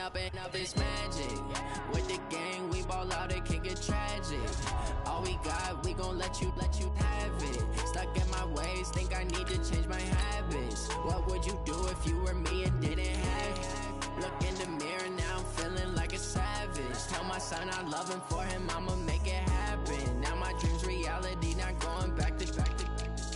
up this magic. With the gang, we ball out, it can get tragic. All we got, we gon' let you have it. Stuck in my ways, think I need to change my habits. What would you do if you were me and didn't have it? Look in the mirror, now I'm feeling like a savage. Tell my son I love him, for him I'ma make it happen. Now my dream's reality, not going back to.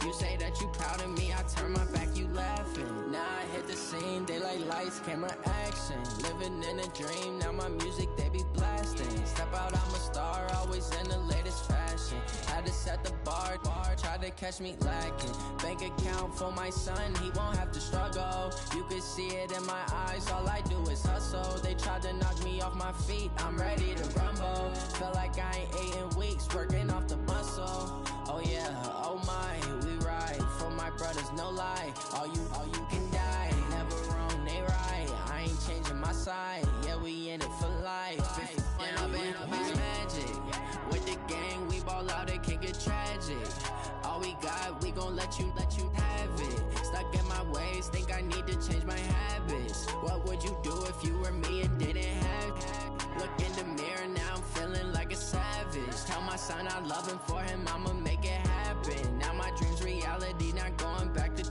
You say that you proud of me, I turn my back, you laughing. Now I hit the scene, daylight lights, camera action. Living in a dream, now my music they be blasting. Step out, I'm a star, always in the latest fashion. Had to set the bar, try to catch me lacking. Bank account for my son, he won't have to struggle. You can see it in my eyes, all I do is hustle. They tried to knock me off my feet, I'm ready to rumble. Feel like I ain't ate in weeks, working off the muscle. Oh yeah, oh my, we ride for my brothers, no lie. All you can die, never wrong, they right. I ain't changing my side, yeah, we in it for life. If up is magic. With the gang, we ball out, it can get tragic. All we got, we gon' let you have it. Stuck in my ways, think I need to change my habits. What would you do if you were me and didn't have it? Look in the mirror, now I'm feeling like a savage. Tell my son I love him, for him I'ma make it happen. Now my dream's reality, not going back to.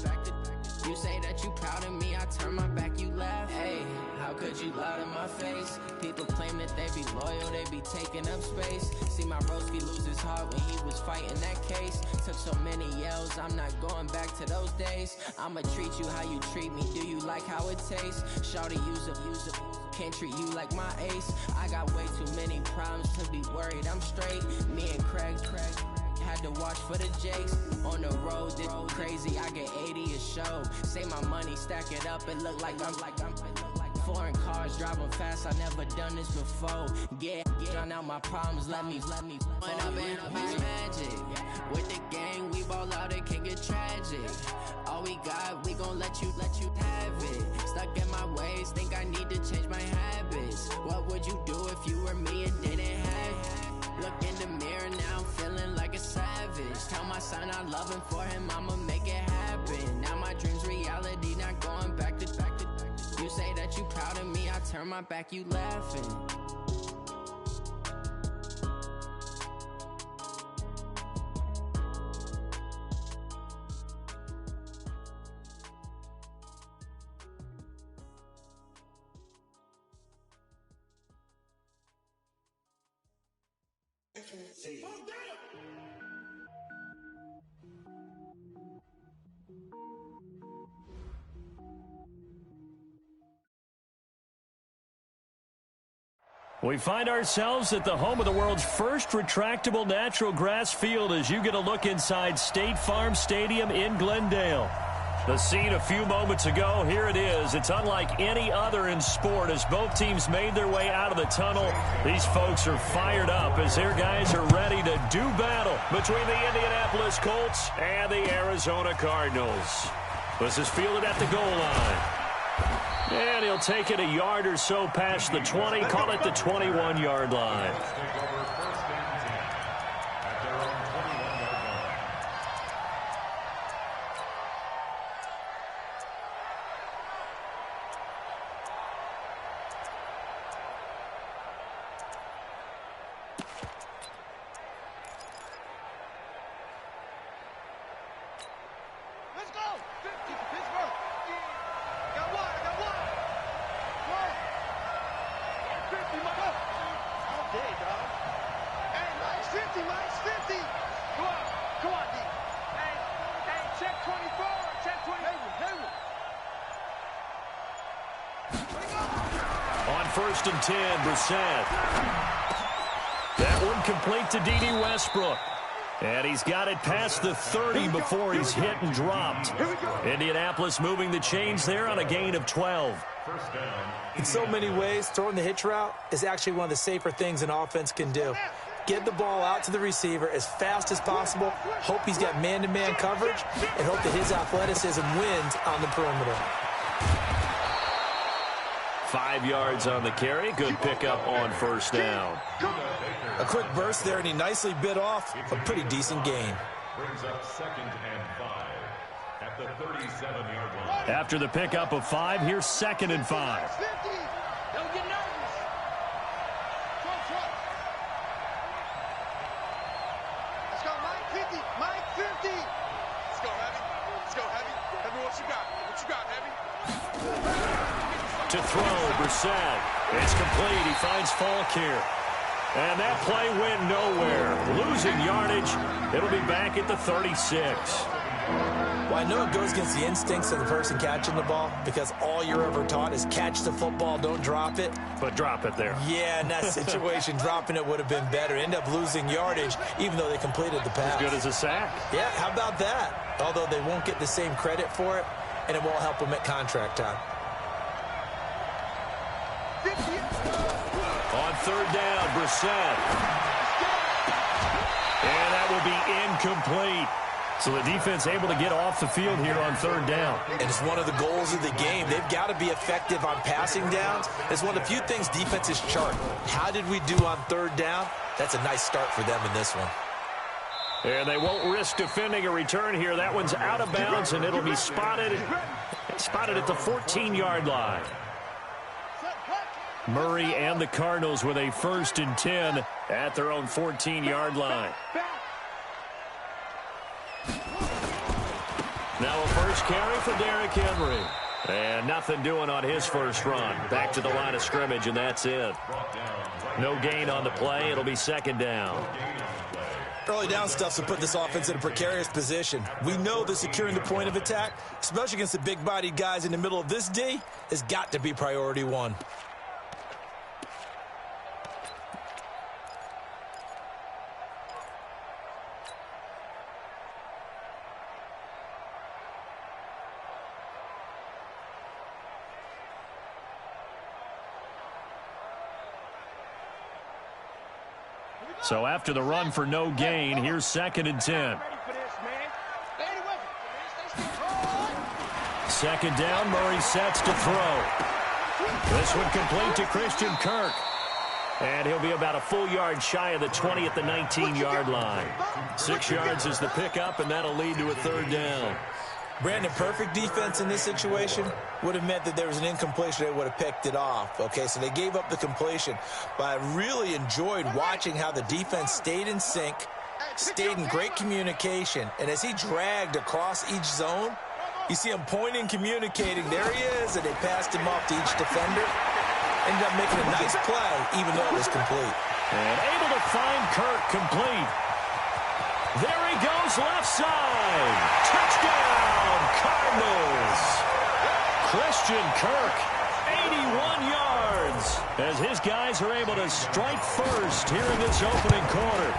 You say that you proud of me, I turn my back, you laugh. Hey, how could you lie to my face? People claim that they be loyal, they be taking up space. See my broski lose his heart when he was fighting that case. Took so many yells, I'm not going back to those days. I'ma treat you how you treat me, do you like how it tastes? Shawty, use it. Can't treat you like my ace. I got way too many problems to be worried, I'm straight. Me and Craig had to watch for the Jakes. On the road, this crazy, I get 80 a show. Say my money, stack it up, it look like I'm foreign cars, driving fast, I never done this before. Get drown out my problems, let me up is magic. With the gang, we ball out, it can get tragic. All we got, we gon' let you have it. Stuck in my ways, think I need to change my habits. What would you do if you were me and didn't have it? Look in the mirror, now I'm feeling like a savage. Tell my son I love him, for him I'ma make it happen. Now my dream's reality, not going back to. You say that you proud of me, I turn my back, you laughing. We find ourselves at the home of the world's first retractable natural grass field as you get a look inside State Farm Stadium in Glendale. The scene a few moments ago, here it is. It's unlike any other in sport as both teams made their way out of the tunnel. These folks are fired up as their guys are ready to do battle between the Indianapolis Colts and the Arizona Cardinals. This is fielded at the goal line. And he'll take it a yard or so past the 20, call it the 21-yard line. Let's go! 50 for Pittsburgh. Yeah. Got one. 50, my God. All day, dog. Hey, Mike's 50, Mike's 50. Come on, D. Hey, check 24, check 20. Hayward. On 1st and 10, Brissett. That one complete to D.D. Westbrook. And he's got it past the 30 before he's hit and dropped. Indianapolis moving the chains there on a gain of 12. In so many ways, throwing the hitch route is actually one of the safer things an offense can do. Get the ball out to the receiver as fast as possible, hope he's got man-to-man coverage, and hope that his athleticism wins on the perimeter. 5 yards on the carry. Good pickup on 1st down. A quick burst there, and he nicely bit off a pretty decent gain. Brings up 2nd and 5 at the 37-yard line. After the pickup of 5, here's 2nd and 5. Don't get to throw. Brissett. It's complete. He finds Falk here. And that play went nowhere. Losing yardage. It'll be back at the 36. Well, I know it goes against the instincts of the person catching the ball because all you're ever taught is catch the football, don't drop it. But drop it there. Yeah, in that situation, dropping it would have been better. End up losing yardage, even though they completed the pass. As good as a sack. Yeah, how about that? Although they won't get the same credit for it, and it won't help them at contract time. On third down, Brissett. And that will be incomplete. So the defense able to get off the field here on third down. And it's one of the goals of the game. They've got to be effective on passing downs. It's one of the few things defenses chart. How did we do on third down? That's a nice start for them in this one. And they won't risk defending a return here. That one's out of bounds, and it'll be spotted at the 14-yard line. Murray and the Cardinals with a 1st and 10 at their own 14-yard line. Now a first carry for Derrick Henry. And nothing doing on his first run. Back to the line of scrimmage, and that's it. No gain on the play. It'll be 2nd down. Early down stuff's to put this offense in a precarious position. We know that securing the point of attack, especially against the big-bodied guys in the middle of this D, has got to be priority one. So after the run for no gain, here's 2nd and 10. 2nd down, Murray sets to throw. This one complete to Christian Kirk. And he'll be about a full yard shy of the 20 at the 19-yard line. 6 yards is the pickup, and that'll lead to a 3rd down. Brandon, perfect defense in this situation would have meant that there was an incompletion. They would have picked it off. Okay, so they gave up the completion. But I really enjoyed watching how the defense stayed in sync, stayed in great communication. And as he dragged across each zone, you see him pointing, communicating. There he is, and they passed him off to each defender. Ended up making a nice play, even though it was complete. And able to find Kirk complete. There he goes, left side. Touchdown, Cardinals. Christian Kirk, 81 yards, as his guys are able to strike first here in this opening quarter.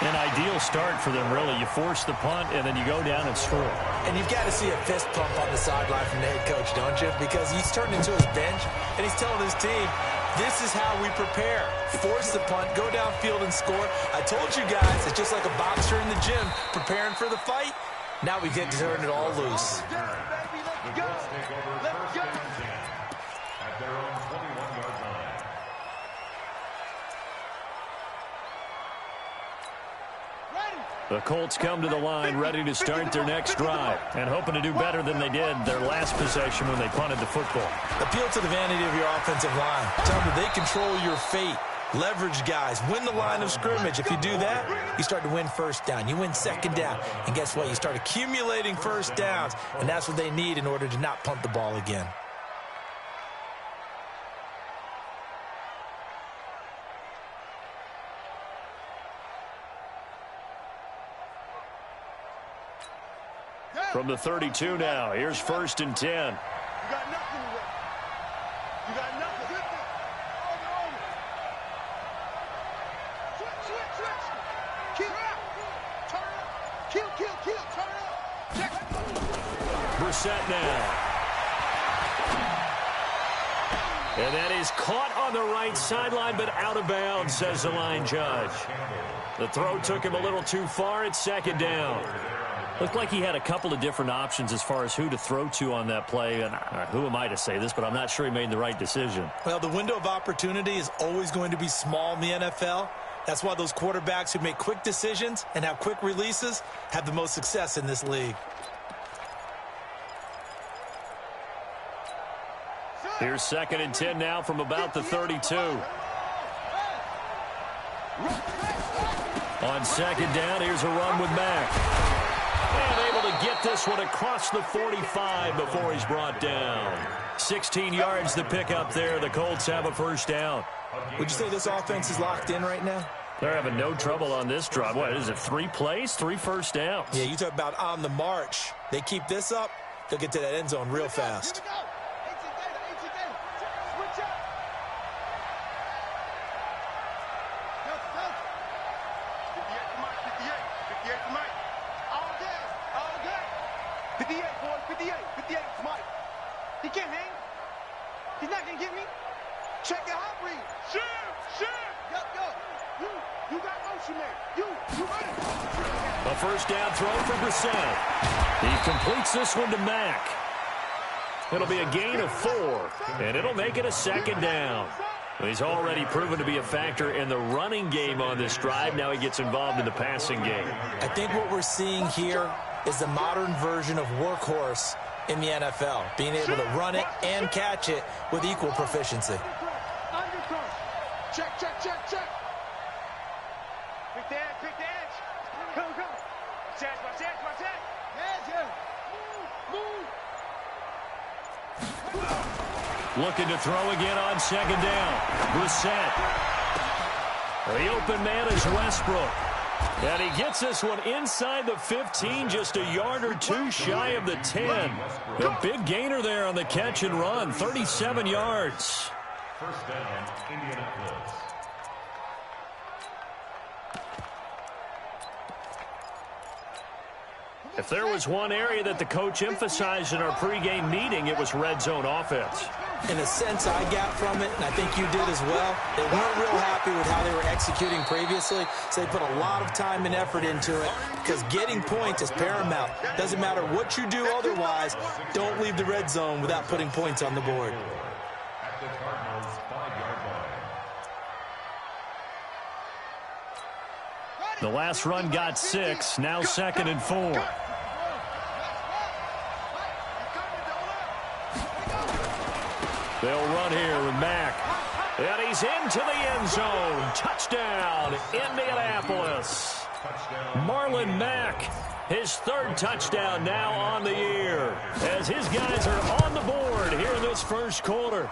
An ideal start for them, really. You force the punt, and then you go down and score. And you've got to see a fist pump on the sideline from the head coach, don't you? Because he's turned into his bench, and he's telling his team, this is how we prepare. Force the punt, go downfield and score. I told you guys, it's just like a boxer in the gym preparing for the fight. Now we get to turn it all loose. The Colts come to the line ready to start their next drive and hoping to do better than they did their last possession when they punted the football. Appeal to the vanity of your offensive line. Tell them they control your fate. Leverage guys. Win the line of scrimmage. If you do that, you start to win 1st down. You win 2nd down. And guess what? You start accumulating 1st downs. And that's what they need in order to not punt the ball again. From the 32 now, here's 1st and 10. You got nothing to work. You got nothing. Switch. Kill out. Turn up. Kill. Turn up. Check. Brissett now. And that is caught on the right sideline, but out of bounds, says the line judge. The throw took him a little too far. It's 2nd down. Looked like he had a couple of different options as far as who to throw to on that play. And who am I to say this, but I'm not sure he made the right decision. Well, the window of opportunity is always going to be small in the NFL. That's why those quarterbacks who make quick decisions and have quick releases have the most success in this league. Here's 2nd and 10 now from about the 32. On 2nd down, here's a run with Mack. And able to get this one across the 45 before he's brought down. 16 yards to pick up there. The Colts have a first down. Would you say this offense is locked in right now? They're having no trouble on this drive. What is it, 3 plays, 3 first downs? Yeah, you talk about on the march. They keep this up, they'll get to that end zone real fast. He can't hang. He's not going to get me. Check your hot read. Shoot. Yo. You got motion there. You run it. A first down throw for Brissett. He completes this one to Mack. It'll be a gain of 4, and it'll make it a second down. He's already proven to be a factor in the running game on this drive. Now he gets involved in the passing game. I think what we're seeing here is the modern version of workhorse in the NFL, being able to run it and catch it with equal proficiency. Check. Pick the edge. Come. Watch that. Edge. Move. Looking to throw again on second down. Brissett. The open man is Westbrook. And he gets this one inside the 15, just a yard or 2 shy of the 10. A big gainer there on the catch and run, 37 yards. First down, Indianapolis. If there was one area that the coach emphasized in our pregame meeting, it was red zone offense. In a sense I got from it, and I think you did as well, they weren't real happy with how they were executing previously, so they put a lot of time and effort into it because getting points is paramount. Doesn't matter what you do otherwise, don't leave the red zone without putting points on the board. At the Cardinals' 5-yard line. The last run got 6, now 2nd and 4. They'll run here with Mack. And he's into the end zone. Touchdown, Indianapolis. Marlon Mack, his 3rd touchdown now on the year, as his guys are on the board here in this first quarter.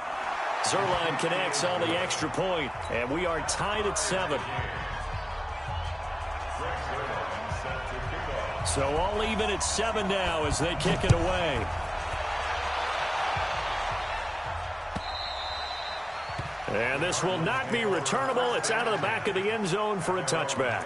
Zerline connects on the extra point, and we are tied at 7. So all even at 7 now as they kick it away. And this will not be returnable. It's out of the back of the end zone for a touchback.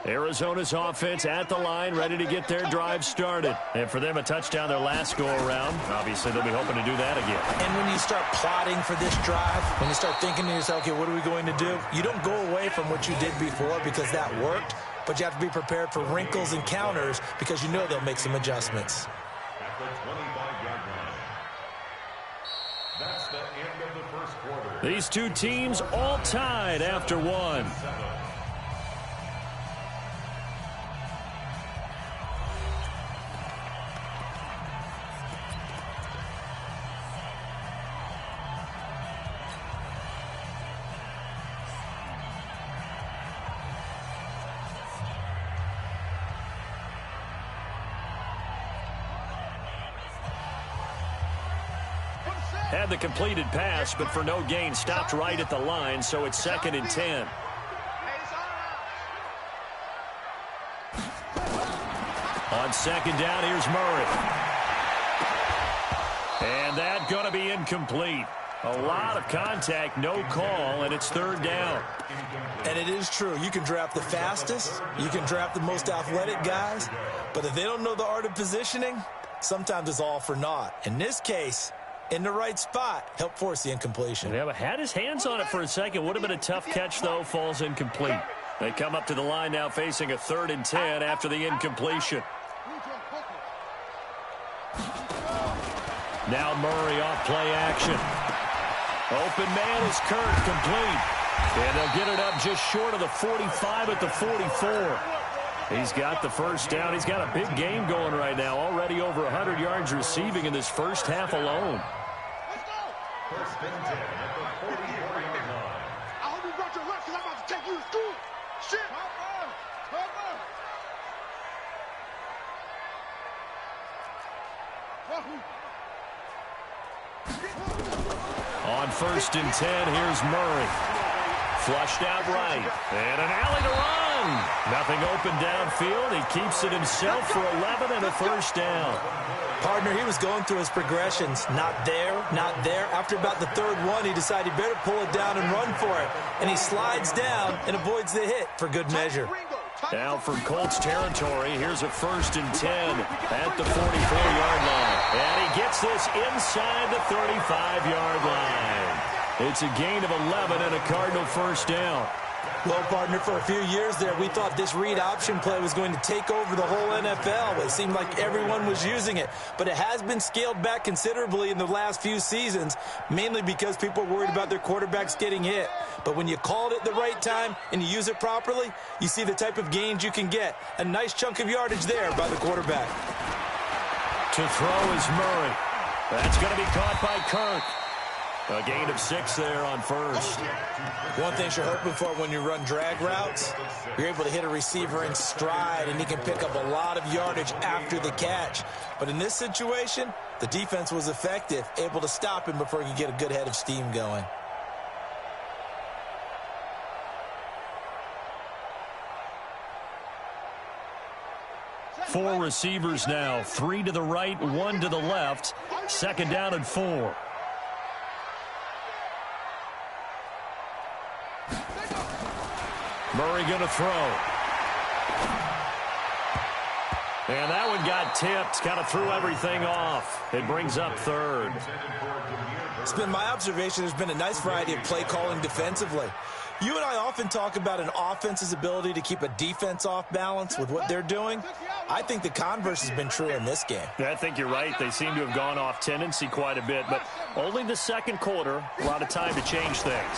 Arizona's offense at the line, ready to get their drive started. And for them, a touchdown their last go-around. Obviously, they'll be hoping to do that again. And when you start plotting for this drive, when you start thinking to yourself, okay, what are we going to do? You don't go away from what you did before because that worked, but you have to be prepared for wrinkles and counters because you know they'll make some adjustments. At the 25-yard line. That's the end of the first quarter. These two teams all tied after 1. Had the completed pass, but for no gain, stopped right at the line, so it's 2nd and 10. On second down, here's Murray. And that going to be incomplete. A lot of contact, no call, and it's 3rd down. And it is true. You can draft the fastest, you can draft the most athletic guys, but if they don't know the art of positioning, sometimes it's all for naught. In this case, in the right spot, help force the incompletion. Yeah, but had his hands on it for a second. Would have been a tough catch, though. Falls incomplete. They come up to the line now facing a 3rd and 10 after the incompletion. Now Murray off play action. Open man is Kirk, complete. And they'll get it up just short of the 45 at the 44. He's got the first down. He's got a big game going right now. Already over 100 yards receiving in this first half alone. First and 10 at the 44-yard line. I hope you brought your lunch because I'm about to take you to school. Shit. On first and 10, here's Murray. Flushed out right. And an alley to run. Nothing open downfield. He keeps it himself for 11 and a first down. Partner, he was going through his progressions. Not there, not there. After about the third one, he decided he better pull it down and run for it. And he slides down and avoids the hit for good measure. Now from Colts territory, here's a first and 10 at the 44-yard line. And he gets this inside the 35-yard line. It's a gain of 11 and a Cardinal first down. Well, partner, for a few years there, we thought this read option play was going to take over the whole NFL. It seemed like everyone was using it. But it has been scaled back considerably in the last few seasons, mainly because people are worried about their quarterbacks getting hit. But when you call it at the right time and you use it properly, you see the type of gains you can get. A nice chunk of yardage there by the quarterback. To throw is Murray. That's going to be caught by Kirk. A gain of 6 there on first. One thing you're hoping for when you run drag routes, you're able to hit a receiver in stride, and he can pick up a lot of yardage after the catch. But in this situation, the defense was effective, able to stop him before he could get a good head of steam going. Four receivers now, 3 to the right, 1 to the left. Second down and 4. Murray going to throw. And that one got tipped, kind of threw everything off. It brings up third. It's been my observation there's been a nice variety of play calling defensively. You and I often talk about an offense's ability to keep a defense off balance with what they're doing. I think the converse has been true in this game. Yeah, I think you're right. They seem to have gone off tendency quite a bit, but only the second quarter, a lot of time to change things.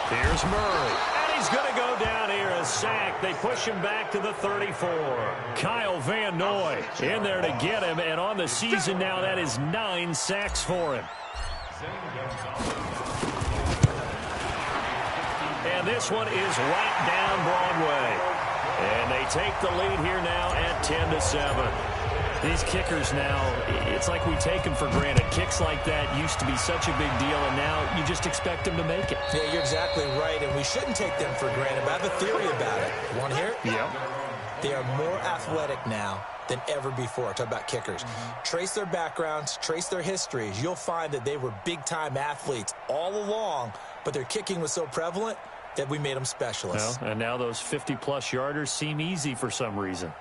Here's Murray. He's going to go down here, a sack. They push him back to the 34. Kyle Van Noy in there to get him, and on the season now, that is 9 sacks for him. And this one is right down Broadway. And they take the lead here now at 10-7. These kickers now, it's like we take them for granted. Kicks like that used to be such a big deal, and now you just expect them to make it. Yeah, you're exactly right, and we shouldn't take them for granted. But I have a theory about it. You want to hear it? Yeah. They are more athletic now than ever before. Talk about kickers. Trace their backgrounds, trace their histories. You'll find that they were big-time athletes all along, but their kicking was so prevalent that we made them specialists. Well, and now those 50-plus yarders seem easy for some reason.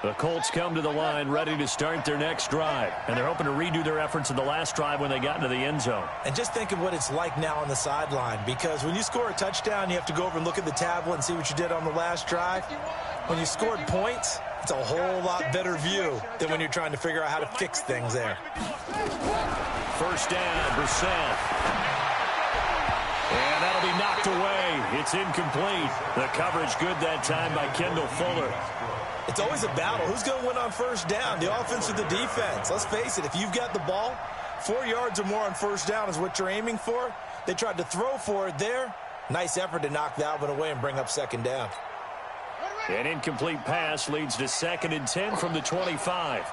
The Colts come to the line ready to start their next drive. And they're hoping to redo their efforts in the last drive when they got into the end zone. And just think of what it's like now on the sideline. Because when you score a touchdown, you have to go over and look at the tablet and see what you did on the last drive. When you scored points, it's a whole lot better view than when you're trying to figure out how to fix things there. First down, Brissett. And that'll be knocked away. It's incomplete. The coverage good that time by Kendall Fuller. It's always a battle. Who's going to win on first down, the offense or the defense? Let's face it, if you've got the ball, 4 yards or more on first down is what you're aiming for. They tried to throw for it there. Nice effort to knock that one away and bring up second down. An incomplete pass leads to 2nd and 10 from the 25.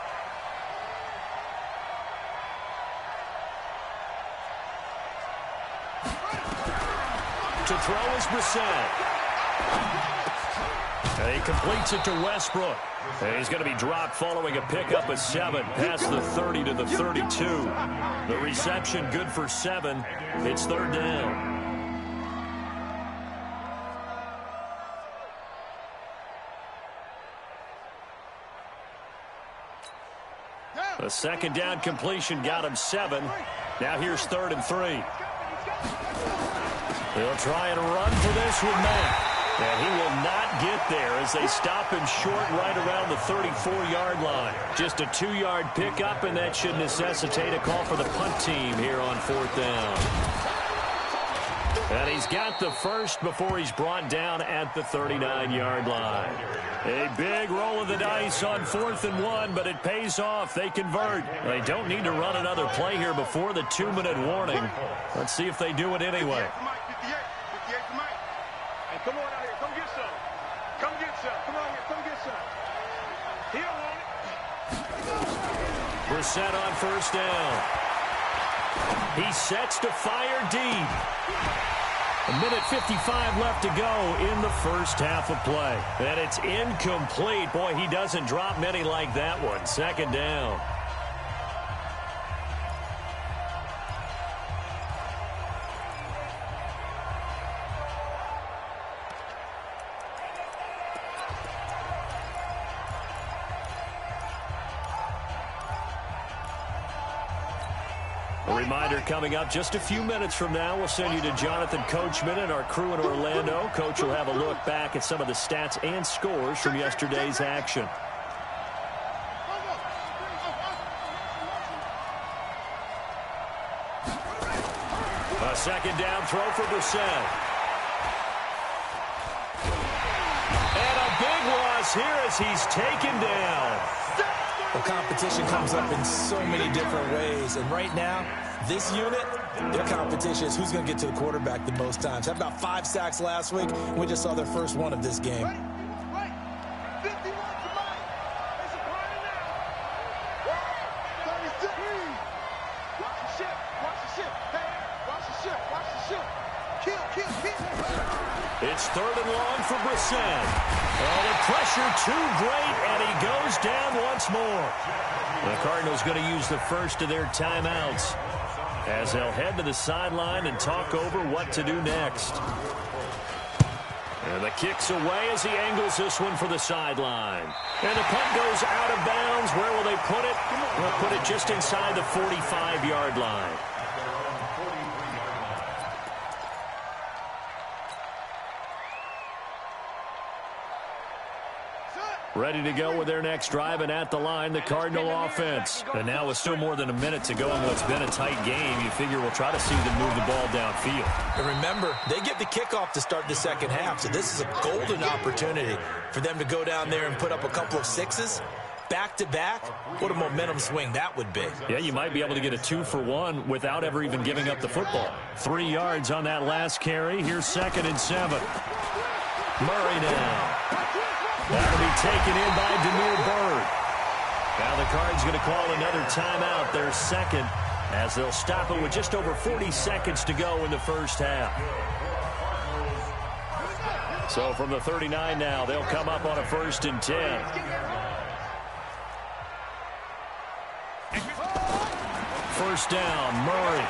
To throw is Brissett. He completes it to Westbrook. And he's going to be dropped following a pickup of 7 past the 30 to the 32. The reception good for 7. It's 3rd down. The second down completion got him 7. Now here's 3rd and 3. They'll try and run for this with Matt. And he will not get there as they stop him short right around the 34-yard line. Just a 2-yard pickup, and that should necessitate a call for the punt team here on 4th down. And he's got the first before he's brought down at the 39-yard line. A big roll of the dice on 4th and 1, but it pays off. They convert. They don't need to run another play here before the 2-minute warning. Let's see if they do it anyway. 58 for Mike. Hey, come on out here. Come get some. Come get some. Come on here. Come get some. He don't want it. Brissett on first down. He sets to fire deep. 1:55 left to go in the first half of play. And it's incomplete. Boy, he doesn't drop many like that one. 2nd down. A reminder coming up just a few minutes from now. We'll send you to Jonathan Coachman and our crew in Orlando. Coach will have a look back at some of the stats and scores from yesterday's action. A 2nd down throw for Brissett. And a big loss here as he's taken down. Well, competition comes up in so many different ways. And right now, this unit, their competition is who's going to get to the quarterback the most times. Had about 5 sacks last week. We just saw their first one of this game. Right. 51 for Mike. It's a party now. 36. Watch the ship. Watch the ship. Hey, watch the ship. Watch the ship. Kill. It's 3rd and long for Brissett. Oh, the pressure too great, and he goes down once more. The Cardinals going to use the first of their timeouts as they'll head to the sideline and talk over what to do next. And the kick's away as he angles this one for the sideline. And the punt goes out of bounds. Where will they put it? They'll put it just inside the 45-yard line. Ready to go with their next drive, and at the line, the Cardinal offense. And now with still more than a minute to go in what's been a tight game, you figure we'll try to see them move the ball downfield. And remember, they get the kickoff to start the second half, so this is a golden opportunity for them to go down there and put up a couple of 6s. Back-to-back, what a momentum swing that would be. Yeah, you might be able to get a 2-for-1 without ever even giving up the football. 3 yards on that last carry. Here's 2nd and 7. Murray now. That'll be taken in by Demir Bird. Now the Cards going to call another timeout, their 2nd, as they'll stop it with just over 40 seconds to go in the first half. So from the 39 now, they'll come up on a 1st and 10. First down, Murray.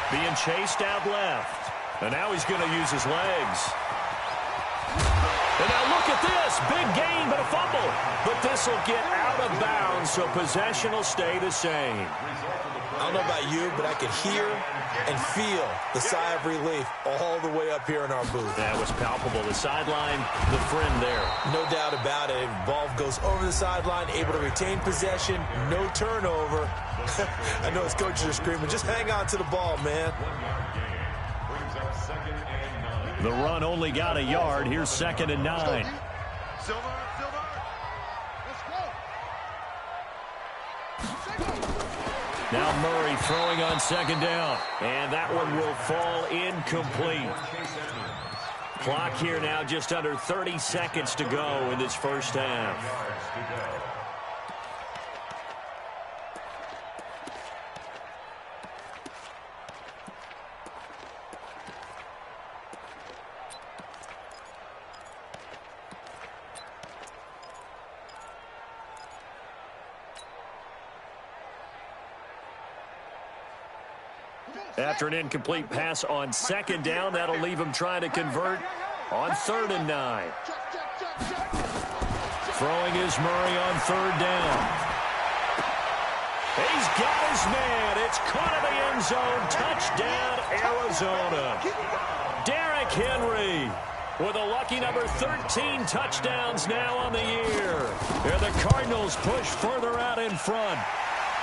Being chased out left. And now he's going to use his legs. And now look at this. Big gain, but a fumble. But this will get out of bounds, so possession will stay the same. I don't know about you, but I could hear and feel the sigh of relief all the way up here in our booth. That was palpable. The sideline, the friend there. No doubt about it. Ball goes over the sideline, able to retain possession, no turnover. I know his coaches are screaming, just hang on to the ball, man. The run only got a yard. Here's 2nd and 9. Silver. Let's go. Now Murray throwing on 2nd down. And that one will fall incomplete. Clock here now just under 30 seconds to go in this first half. After an incomplete pass on 2nd down, that'll leave him trying to convert on 3rd and 9. Throwing is Murray on 3rd down. He's got his man. It's caught in the end zone. Touchdown, Arizona. Derrick Henry with a lucky number 13 touchdowns now on the year. And the Cardinals push further out in front.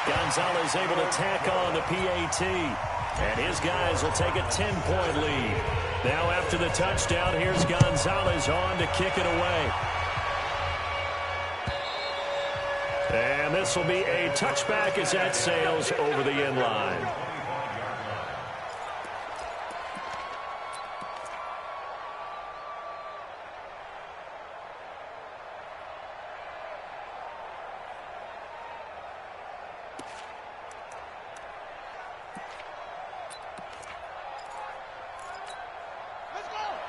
Gonzalez able to tack on the PAT. And his guys will take a 10-point lead. Now after the touchdown, here's Gonzalez on to kick it away. And this will be a touchback as that sails over the end line.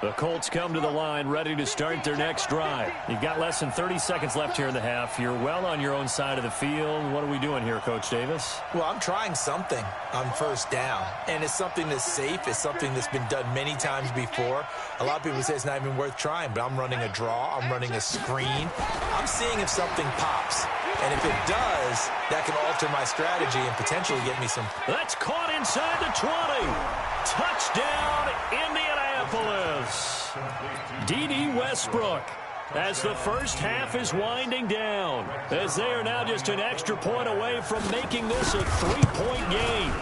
The Colts come to the line ready to start their next drive. You've got less than 30 seconds left here in the half. You're well on your own side of the field. What are we doing here, Coach Davis? Well, I'm trying something on first down, and it's something that's safe. It's something that's been done many times before. A lot of people say it's not even worth trying, but I'm running a draw. I'm running a screen. I'm seeing if something pops. And if it does, that can alter my strategy and potentially get me some. That's caught inside the 20. Touchdown, Indianapolis. D.D. Westbrook as the first half is winding down, as they are now just an extra point away from making this a 3-point game.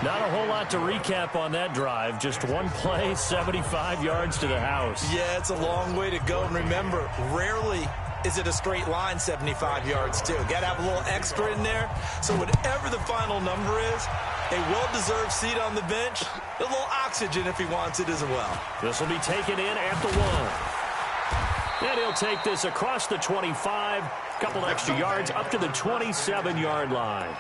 Not a whole lot to recap on that drive. Just one play, 75 yards to the house. Yeah, it's a long way to go. And remember, rarely is it a straight line 75 yards, too. Got to have a little extra in there. So whatever the final number is, a well-deserved seat on the bench, a little oxygen if he wants it as well. This will be taken in at the 1. And he'll take this across the 25, couple extra yards up to the 27-yard line.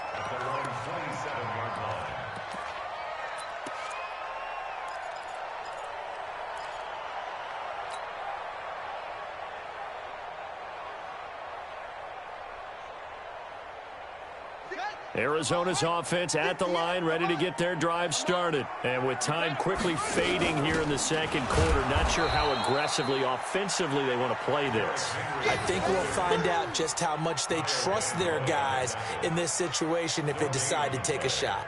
Arizona's offense at the line, ready to get their drive started. And with time quickly fading here in the second quarter, not sure how aggressively, offensively they want to play this. I think we'll find out just how much they trust their guys in this situation if they decide to take a shot.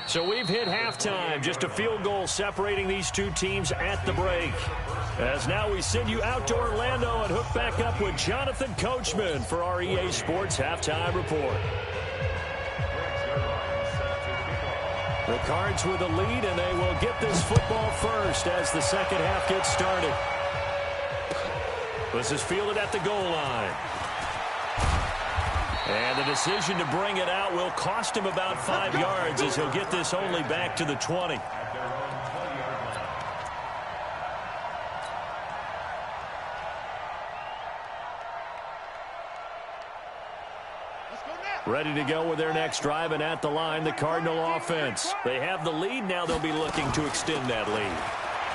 So we've hit halftime, just a field goal separating these two teams at the break. As now we send you out to Orlando and hook back up with Jonathan Coachman for our EA Sports Halftime Report. The Cards with the lead, and they will get this football first as the second half gets started. This is fielded at the goal line. And the decision to bring it out will cost him about 5 yards as he'll get this only back to the 20. Ready to go with their next drive, and at the line, the Cardinal offense. They have the lead. Now they'll be looking to extend that lead.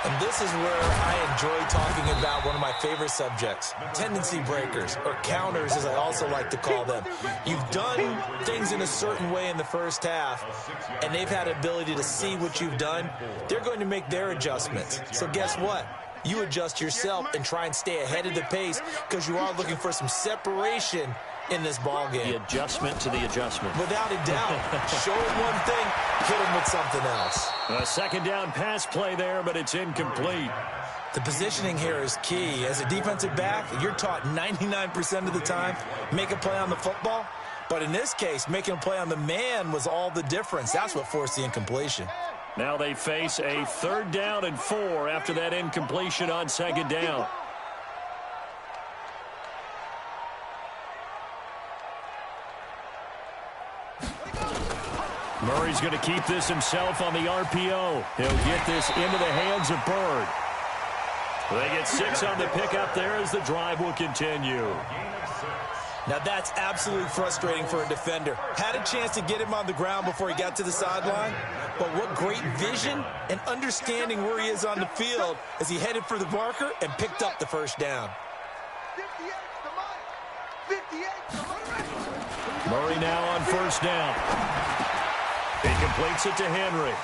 And this is where I enjoy talking about one of my favorite subjects, tendency breakers, or counters, as I also like to call them. You've done things in a certain way in the first half, and they've had ability to see what you've done. They're going to make their adjustments. So guess what? You adjust yourself and try and stay ahead of the pace because you are looking for some separation in this ball game. The adjustment to the adjustment. Without a doubt. Show him one thing, hit him with something else. A second down pass play there, but it's incomplete. The positioning here is key. As a defensive back, you're taught 99% of the time, make a play on the football. But in this case, making a play on the man was all the difference. That's what forced the incompletion. Now they face a 3rd down and 4 after that incompletion on second down. Murray's going to keep this himself on the RPO. He'll get this into the hands of Bird. They get 6 on the pickup there as the drive will continue. Now that's absolutely frustrating for a defender. Had a chance to get him on the ground before he got to the sideline, but what great vision and understanding where he is on the field as he headed for the marker and picked up the first down. Murray now on first down. He completes it to Henry.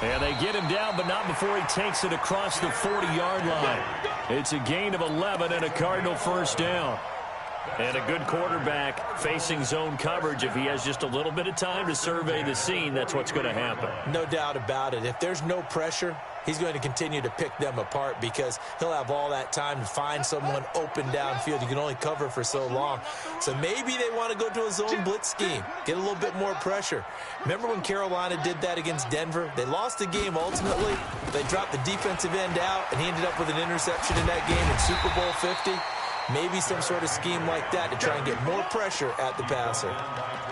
And they get him down, but not before he takes it across the 40-yard line. It's a gain of 11 and a Cardinal first down. And a good quarterback facing zone coverage. If he has just a little bit of time to survey the scene, that's what's going to happen. No doubt about it. If there's no pressure, he's going to continue to pick them apart because he'll have all that time to find someone open downfield. You can only cover for so long. So maybe they want to go to a zone blitz scheme, get a little bit more pressure. Remember when Carolina did that against Denver? They lost the game ultimately. They dropped the defensive end out, and he ended up with an interception in that game in Super Bowl 50. Maybe some sort of scheme like that to try and get more pressure at the passer.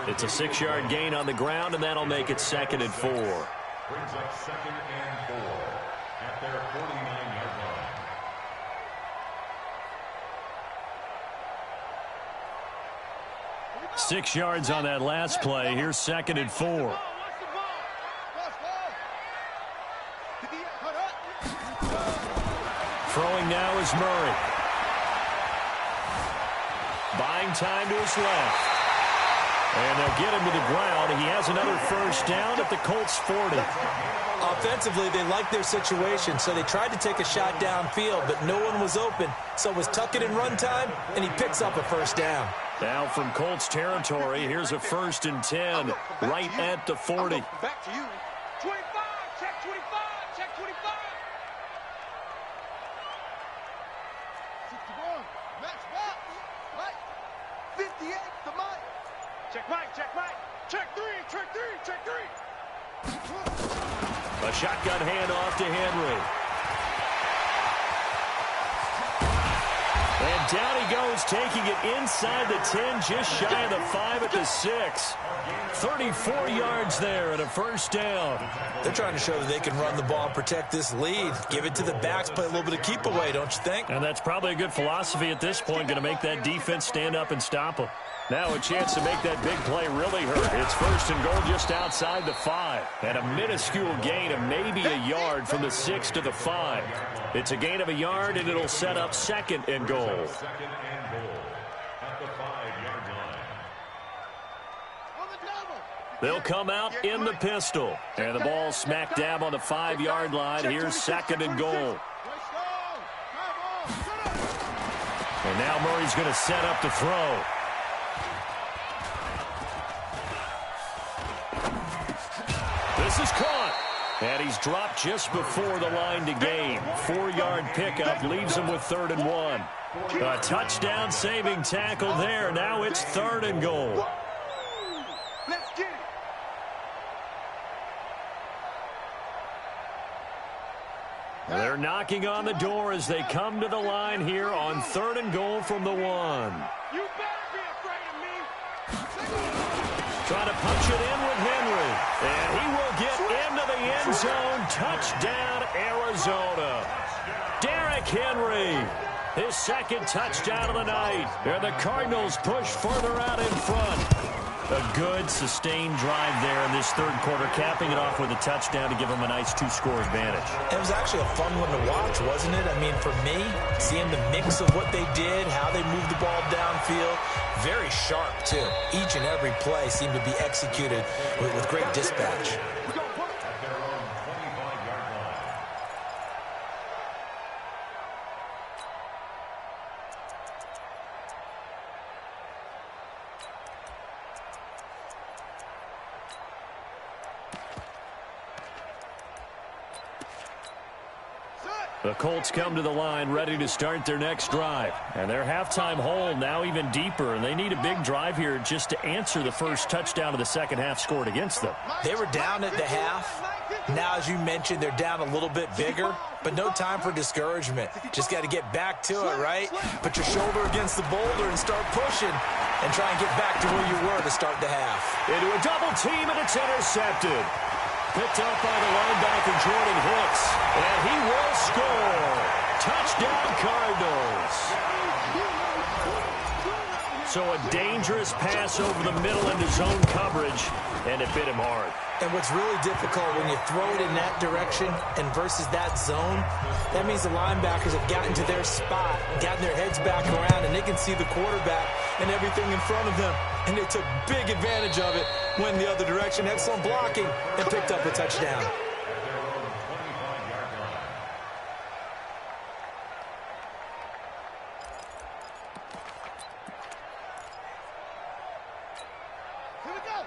It's a 6-yard gain on the ground, and that'll make it 2nd and 4. Brings up 2nd and 4 at their 49-yard line. Six yards on that last play. Here's 2nd and 4. Throwing now is Murray. Buying time to his left. And they'll get him to the ground. He has another first down at the Colts 40. Offensively, they liked their situation, so they tried to take a shot downfield, but no one was open. So it was tuck it in run time, and he picks up a first down. Now from Colts territory, here's a 1st and 10 right at the 40. Back to you. 25, check 25, check 25. 61, match box. Mike, 58, the Mike. Check Mike, check Mike. Check 3, check 3, check 3. A shotgun handoff to Henry. And down he goes, taking it inside the 10, just shy of the 5 at the 6. 34 yards there and a first down. They're trying to show that they can run the ball and protect this lead. Give it to the backs, play a little bit of keep away, don't you think? And that's probably a good philosophy at this point, going to make that defense stand up and stop them. Now a chance to make that big play really hurt. It's 1st and goal just outside the 5. And a minuscule gain of maybe a yard from the 6 to the 5. It's a gain of a yard, and it'll set up 2nd and goal. 2nd and goal at the 5-yard line. They'll come out in the pistol. And the ball smack dab on the 5-yard line. Here's 2nd and goal. And now Murray's going to set up to throw. This is caught. And he's dropped just before the line to gain. 4-yard pickup leaves him with 3rd and 1. A touchdown saving tackle there. Now it's 3rd and goal. Let's get it. They're knocking on the door as they come to the line here on 3rd and goal from the 1. You better be afraid of me. Trying to punch it in with Henry. And he will get into the end zone. Touchdown, Arizona. Derrick Henry, his 2nd touchdown of the night. And the Cardinals push further out in front. A good, sustained drive there in this 3rd quarter, capping it off with a touchdown to give them a nice 2-score advantage. It was actually a fun one to watch, wasn't it? I mean, for me, seeing the mix of what they did, how they moved the ball downfield, very sharp, too. Each and every play seemed to be executed with great dispatch. At their own 25-yard line. The Colts come to the line ready to start their next drive. And their halftime hole now even deeper, and they need a big drive here just to answer the first touchdown of the second half scored against them. They were down at the half. Now, as you mentioned, they're down a little bit bigger, but no time for discouragement. Just got to get back to it, right? Put your shoulder against the boulder and start pushing and try and get back to where you were to start the half. Into a double team, and it's intercepted. Picked up by the linebacker, Jordan Hicks. And he will score. Touchdown, Cardinals. So a dangerous pass over the middle into zone coverage, and it bit him hard. And what's really difficult when you throw it in that direction and versus that zone, that means the linebackers have gotten to their spot, gotten their heads back around, and they can see the quarterback and everything in front of them. And they took big advantage of it, went the other direction, had some blocking, and picked up a touchdown.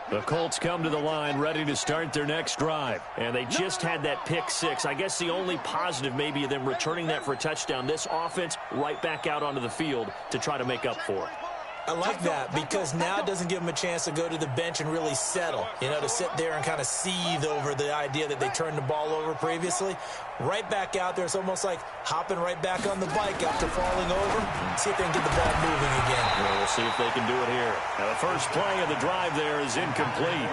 The Colts come to the line ready to start their next drive. And they just had that pick six. I guess the only positive maybe of them returning that for a touchdown. This offense right back out onto the field to try to make up for it. I like that because now it doesn't give them a chance to go to the bench and really settle, to sit there and kind of seethe over the idea that they turned the ball over previously. Right back out there, it's almost like hopping right back on the bike after falling over. See if they can get the ball moving again. Well, we'll see if they can do it here. Now, the first play of the drive there is incomplete.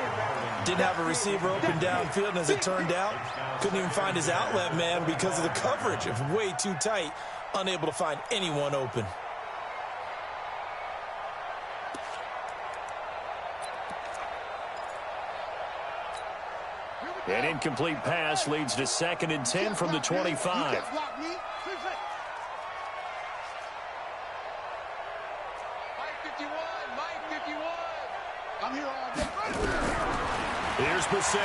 Didn't have a receiver open downfield, and as it turned out, couldn't even find his outlet man because of the coverage. It was way too tight, unable to find anyone open. An incomplete pass leads to 2nd and 10 from the 25. Here's Bissett.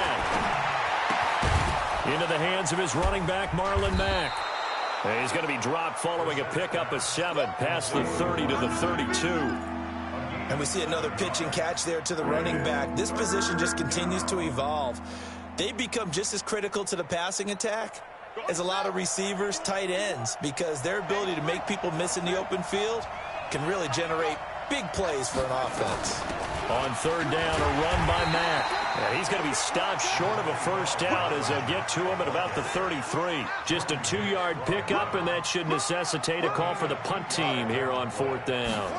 Into the hands of his running back, Marlon Mack. And he's going to be dropped following a pickup of 7 past the 30 to the 32. And we see another pitch and catch there to the running back. This position just continues to evolve. They become just as critical to the passing attack as a lot of receivers, tight ends, because their ability to make people miss in the open field can really generate big plays for an offense. On 3rd down, a run by Mack. And he's going to be stopped short of a first down as they'll get to him at about the 33. Just a 2-yard pickup, and that should necessitate a call for the punt team here on 4th down.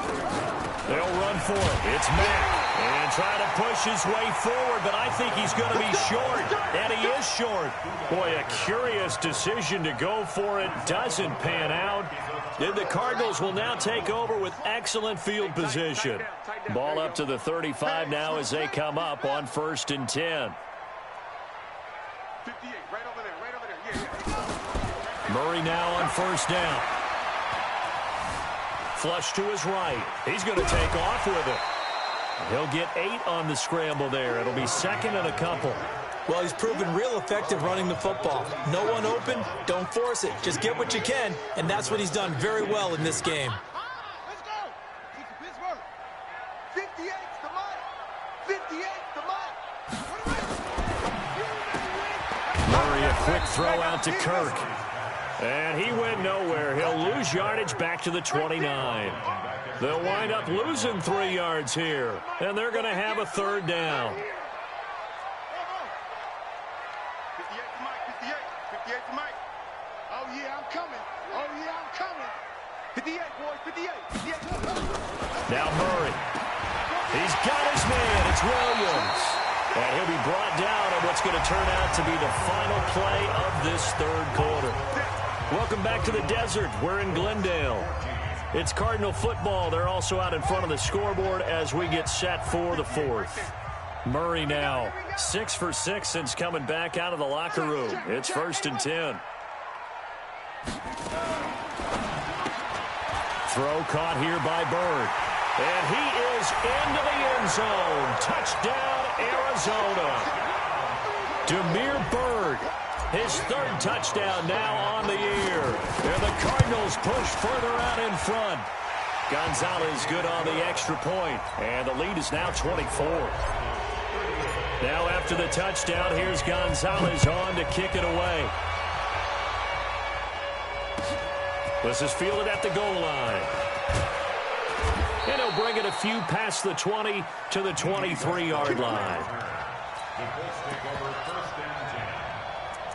They'll run for it. It's Mack. And try to push his way forward, but I think he's going to be short. And he is short. Boy, a curious decision to go for it. Doesn't pan out. And the Cardinals will now take over with excellent field position. Ball up to the 35 now as they come up on 1st and 10. Murray now on 1st down. Flush to his right. He's going to take off with it. He'll get 8 on the scramble there. It'll be 2nd and a couple. Well, he's proven real effective running the football. No one open, don't force it. Just get what you can, and that's what he's done very well in this game. Let's go. 58's the mark. 58's the mark. Murray, a quick throw out to Kirk. And he went nowhere. He'll lose yardage back to the 29. They'll wind up losing 3 yards here, and they're going to have a 3rd down. 58's Mike. 58's Mike. Oh, yeah, I'm coming. Oh, yeah, I'm coming. 58, boys. 58. 58. Now Murray. He's got his man. It's Williams. And he'll be brought down on what's going to turn out to be the final play of this 3rd quarter. Welcome back to the desert. We're in Glendale. It's Cardinal football. They're also out in front of the scoreboard as we get set for the 4th. Murray now 6 for 6 since coming back out of the locker room. It's 1st and 10. Throw caught here by Bird. And he is into the end zone. Touchdown, Arizona. Demir Bird. His 3rd touchdown now on the year. And the Cardinals push further out in front. Gonzalez good on the extra point. And the lead is now 24. Now after the touchdown, here's Gonzalez on to kick it away. This is fielded at the goal line. And he'll bring it a few past the 20 to the 23-yard line. The Colts take over 1st and 10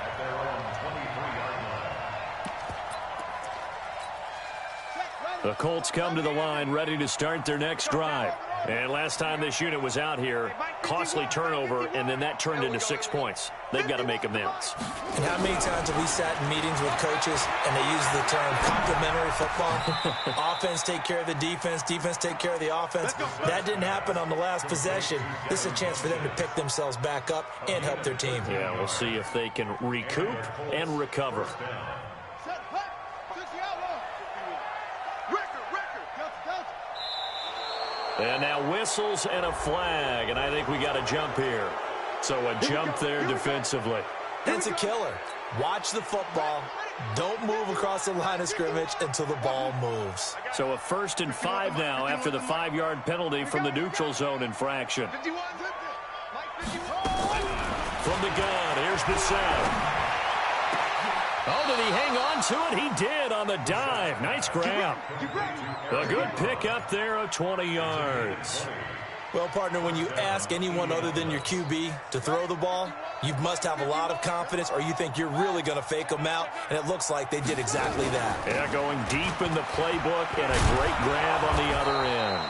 at their own 23-yard line. The Colts come to the line ready to start their next drive. And last time this unit was out here, costly turnover, and then that turned into 6 points. They've got to make amends. And how many times have we sat in meetings with coaches and they use the term complementary football? Offense take care of the defense, defense take care of the offense. That didn't happen on the last possession. This is a chance for them to pick themselves back up and help their team. Yeah, we'll see if they can recoup and recover. And now whistles and a flag, and I think we got a jump here. So a jump there defensively. That's a killer. Watch the football. Don't move across the line of scrimmage until the ball moves. So a 1st and 5 now after the 5-yard penalty from the neutral zone infraction. the set. Oh, did he hang on to it? He did on the dive. Nice grab. A good pick up there of 20 yards. Well, partner, when you ask anyone other than your QB to throw the ball, you must have a lot of confidence or you think you're really going to fake them out, and it looks like they did exactly that. Yeah, going deep in the playbook and a great grab on the other end.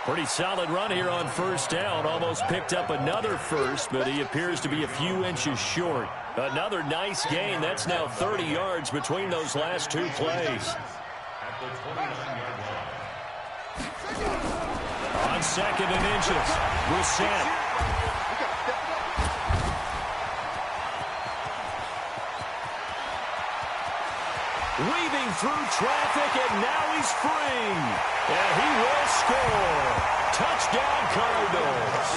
Pretty solid run here on first down. Almost picked up another first, but he appears to be a few inches short. Another nice gain. That's now 30 yards between those last two plays. On second and inches, Brissett. Weaving through traffic, and now he's free. And he will score. Touchdown, Cardinals.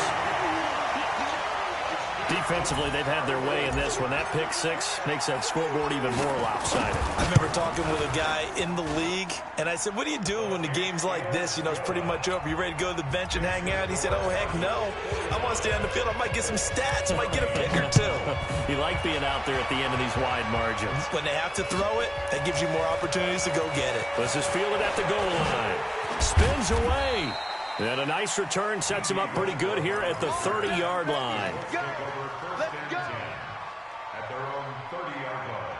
Defensively, they've had their way in this one. That pick six makes that scoreboard even more lopsided. I remember talking with a guy in the league, and I said, what do you do when the game's like this? You know, it's pretty much over. You ready to go to the bench and hang out? He said, oh, heck no. I want to stay on the field. I might get some stats. I might get a pick or two. You like being out there at the end of these wide margins. When they have to throw it, that gives you more opportunities to go get it. Let's just field it at the goal line. Spins away. And a nice return sets him up pretty good here at the 30-yard line. Let's go. At their own 30-yard line.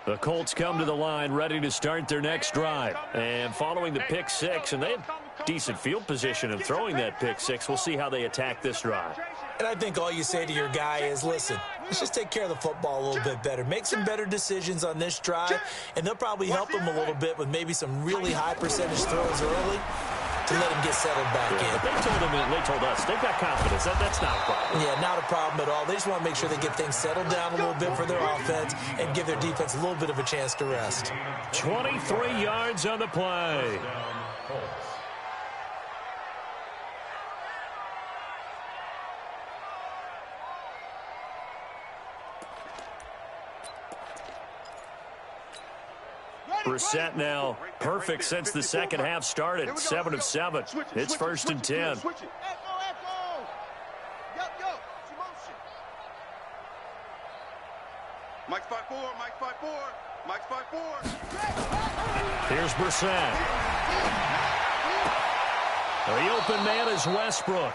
The Colts come to the line ready to start their next drive. And following the pick six, and they have decent field position in throwing that pick six, we'll see how they attack this drive. And I think all you say to your guy is, listen, let's just take care of the football a little bit better. Make some better decisions on this drive, and they'll probably help him a little bit with maybe some really high percentage throws early to let him get settled back in. But they told us, they've got confidence. That's not a problem. Yeah, not a problem at all. They just want to make sure they get things settled down a little bit for their offense and give their defense a little bit of a chance to rest. 23 yards on the play. Brissett now perfect since the second half started. 7 of 7. It's first and 10. Mike's 5-4, Mike's 5-4, Mike's 5-4. Here's Brissett. The open man is Westbrook.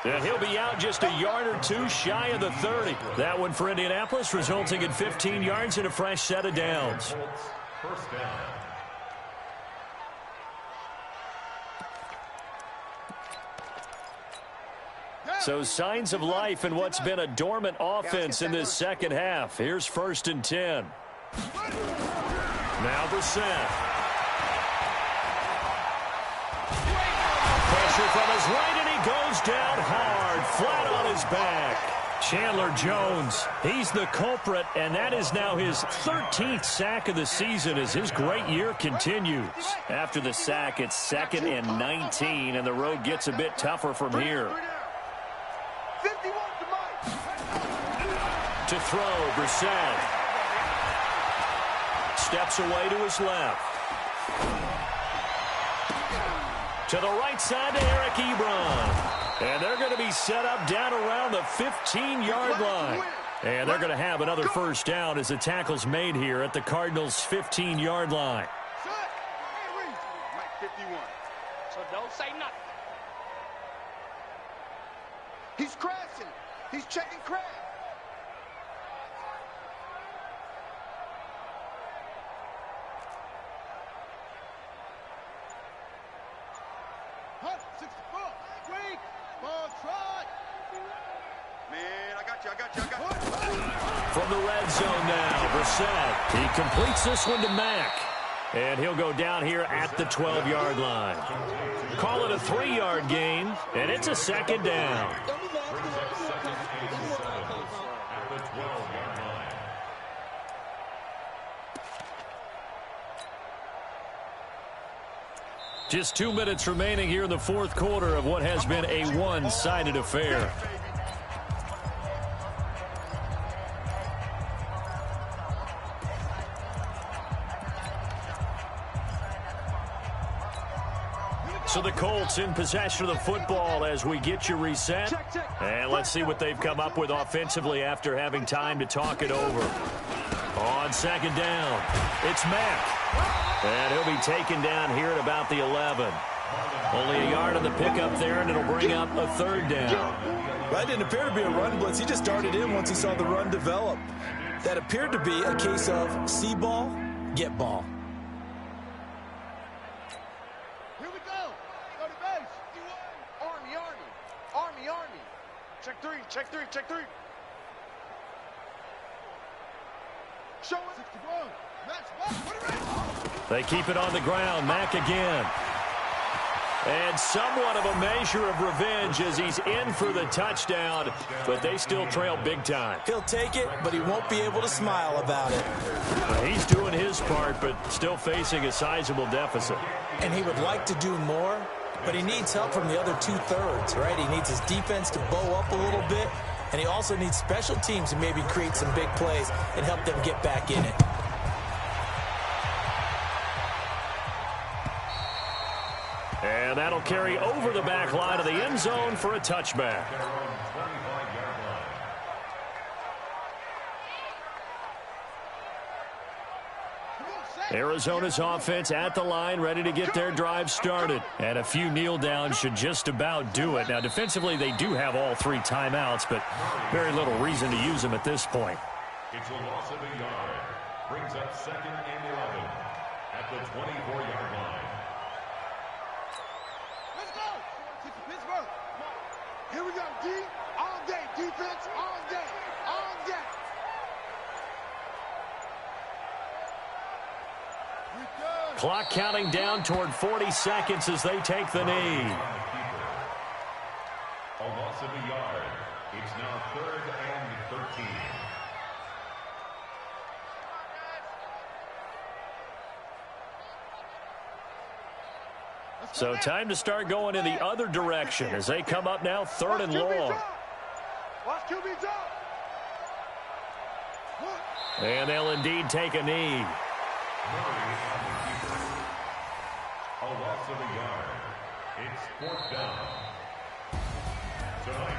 And he'll be out just a yard or two shy of the 30. That one for Indianapolis, resulting in 15 yards and a fresh set of downs. First down. So signs of life in what's been a dormant offense in this second half. Here's first and 10. Now Brissett. Pressure from his right, and he goes down hard, flat on his back. Chandler Jones, he's the culprit, and that is now his 13th sack of the season as his great year continues. After the sack, it's 2nd and 19, and the road gets a bit tougher from here. 51 to Mike. To throw, Brissett. Steps away to his left. To the right side to Eric Ebron. And they're going to be set up down around the 15-yard line. And they're going to have another first down as the tackle's made here at the Cardinals' 15-yard line. Mike 51. So don't say nothing. He's crashing. He's checking crash. Man, I got you. From the red zone now, Brissett. He completes this one to Mack. And he'll go down here at the 12-yard line. Call it a 3-yard gain, and it's a second down. At the 12-yard line. Just 2 minutes remaining here in the fourth quarter of what has been a one-sided affair. So the Colts in possession of the football as we get you reset. And let's see what they've come up with offensively after having time to talk it over. On second down, it's Mack. And he'll be taken down here at about the 11. Only a yard on the pickup there, and it'll bring up a third down. That didn't appear to be a run blitz. He just started in once he saw the run develop. That appeared to be a case of see ball, get ball. Here we go. Go to base. Army, Army. Army, Army. Check three, check three, check three. Show it. 61. Match. Put it right. They keep it on the ground. Mack again. And somewhat of a measure of revenge as he's in for the touchdown, but they still trail big time. He'll take it, but he won't be able to smile about it. He's doing his part, but still facing a sizable deficit. And he would like to do more, but he needs help from the other two-thirds, right? He needs his defense to bow up a little bit, and he also needs special teams to maybe create some big plays and help them get back in it. And that'll carry over the back line of the end zone for a touchback. Arizona's offense at the line, ready to get their drive started. And a few kneel downs should just about do it. Now, defensively, they do have all three timeouts, but very little reason to use them at this point. It's a loss of a yard. Brings up 2nd and 11 at the 24-yard line. Pittsburgh. Here we go, D. All day. Defense, all day. All day. Clock counting down toward 40 seconds as they take the knee. A loss of a yard. It's now 3rd and 13. So time to start going in the other direction as they come up now 3rd and long. Watch QB drop. And they'll indeed take a knee. A loss of a yard. It's 4th down.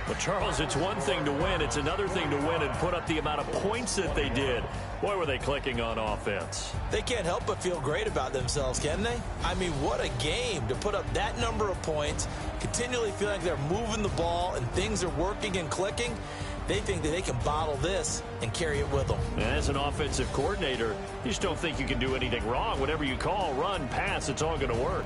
But, Charles, it's one thing to win. It's another thing to win and put up the amount of points that they did. Boy, were they clicking on offense. They can't help but feel great about themselves, can they? I mean, what a game to put up that number of points, continually feel like they're moving the ball and things are working and clicking. They think that they can bottle this and carry it with them. And as an offensive coordinator, you just don't think you can do anything wrong. Whatever you call, run, pass, it's all going to work.